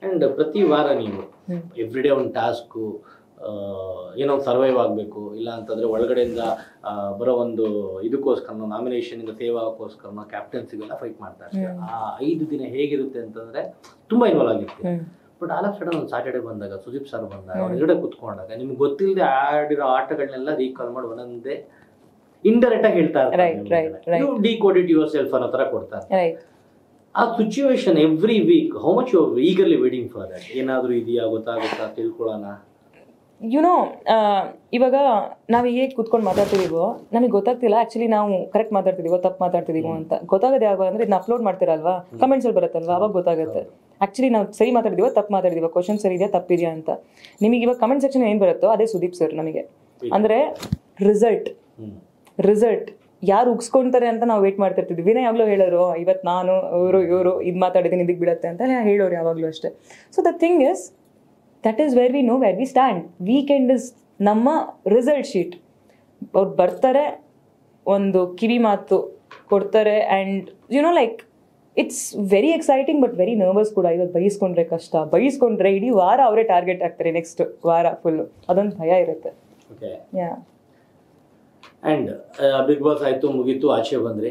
And ಪ್ರತಿ ವಾರ ನೀವು ಎವ್ರಿ ಡೇ ಒಂದು ಟಾಸ್ಕು ಏನೋ ಒಂದು ಸರ್ವೈವ್ ಆಗಬೇಕು, ಇಲ್ಲ ಅಂತಂದರೆ ಒಳಗಡೆಯಿಂದ ಬರೋ ಒಂದು ಇದಕ್ಕೋಸ್ಕರ ನಾಮಿನೇಷನ್ಗೆ ಸೇವ್ ಆಗೋಕ್ಕೋಸ್ಕರ ಕ್ಯಾಪ್ಟನ್ಸಿಗೆಲ್ಲ ಫೈಟ್ ಮಾಡ್ತಾ ಇರ್ತಾರೆ. ಆ 5 ದಿನ ಹೇಗಿರುತ್ತೆ ಅಂತಂದರೆ ತುಂಬ ಇನ್ವಾಲ್ವ್ ಆಗಿರ್ತೀವಿ. ಬಟ್ ಆಲ್ ಆಫ್ ಸಡನ್ ಒಂದು ಸಾಟರ್ಡೆ ಬಂದಾಗ, ಸುದೀಪ್ ಸರ್ ಬಂದಾಗ, ಹೊರಗಡೆ ಕುತ್ಕೊಂಡಾಗ ನಿಮ್ಗೆ ಗೊತ್ತಿಲ್ಲದೆ ಆಡಿರೋ ಆಟಗಳನ್ನೆಲ್ಲ ರೀಕಾಲ್ ಮಾಡಿ ಒಂದೊಂದೇ ಇಂಡೈರೆಕ್ಟ್ ಆಗಿ ಹೇಳ್ತಾ ಇರ್ತಾರೆ, ಡಿಕೋಡ್ ಇಟ್ ಯುವರ್ ಸೆಲ್ಫ್ ಅನ್ನೋ ಥರ ಕೊಡ್ತಾರೆ. ಆ situation every week how much you eagerly waiting for that? ಏನಾದರೂ ಇದೆಯಾ, ಗೊತ್ತಾಗುತ್ತಾ, ತಿಳ್ಕೊಳ್ಳೋಣ? ಯುನೋ ಇವಾಗ ನಾವು ಹೇಗೆ ಕೂತ್ಕೊಂಡು ಮಾತಾಡ್ತಿದೀವೋ ನಮಗೆ ಗೊತ್ತಾಗ್ತಿಲ್ಲ ಆ್ಯಕ್ಚುಲಿ ನಾವು ಕರೆಕ್ಟ್ ಮಾತಾಡ್ತಿದೀವೋ ತಪ್ಪು ಮಾತಾಡ್ತಿದೀವೋ ಅಂತ. ಗೊತ್ತಾಗೋದು ಯಾವಾಗ ಅಂದರೆ ಇದನ್ನ ಅಪ್ಲೋಡ್ ಮಾಡ್ತಿರಲ್ವಾ, ಕಮೆಂಟ್ಸಲ್ಲಿ ಬರುತ್ತಲ್ವಾ, ಅವಾಗ ಗೊತ್ತಾಗುತ್ತೆ ಆ್ಯಕ್ಚುಲಿ ನಾವು ಸರಿ ಮಾತಾಡಿದೀವೋ ತಪ್ಪು ಮಾತಾಡಿದೀವೋ, ಕ್ವಶನ್ ಸರಿ ಇದೆಯಾ ತಪ್ಪಿದೆಯಾ ಅಂತ. ನಿಮಗೆ ಇವಾಗ ಕಮೆಂಟ್ ಸೆಕ್ಷನ್ ಏನು ಬರುತ್ತೋ ಅದೇ ಸುದೀಪ್ ಸರ್ ನಮಗೆ. ಅಂದರೆ ರಿಸಲ್ಟ್ ಯಾರು ಉಗ್ಸ್ಕೊಂತಾರೆ ಅಂತ ನಾವು ವೇಟ್ ಮಾಡ್ತಿರ್ತಿದ್ವಿ. ವಿನಯ್ ಯಾವಾಗಲೂ ಹೇಳೋರು ಇವತ್ತು ನಾನು ಇವರು ಇದು ಮಾತಾಡಿದ್ದೀನಿ ಇದಕ್ಕೆ ಬಿಡುತ್ತೆ ಅಂತ ಹೇಳೋರು ಯಾವಾಗಲೂ ಅಷ್ಟೇ. So the thing is that is where we know where we stand. Weekend is ನಮ್ಮ ರಿಸಲ್ಟ್ ಶೀಟ್. ಅವ್ರು ಬರ್ತಾರೆ, ಒಂದು ಕಿವಿ ಮಾತು ಕೊಡ್ತಾರೆ, and you know like it's very exciting but very nervous ಕೂಡ. ಇವತ್ತು ಬೈಸ್ಕೊಂಡ್ರೆ ಕಷ್ಟ, ಬೈಸ್ಕೊಂಡ್ರೆ ಇಡೀ ವಾರ ಅವರೇ ಟಾರ್ಗೆಟ್ ಆಗ್ತಾರೆ, ನೆಕ್ಸ್ಟ್ ವಾರ ಫುಲ್ಲು ಅದೊಂದು ಭಯ ಇರುತ್ತೆ. ಆ್ಯಂಡ್ ಬಿಗ್ ಬಾಸ್ ಆಯಿತು, ಮುಗೀತು, ಆಚೆ ಬಂದ್ರಿ.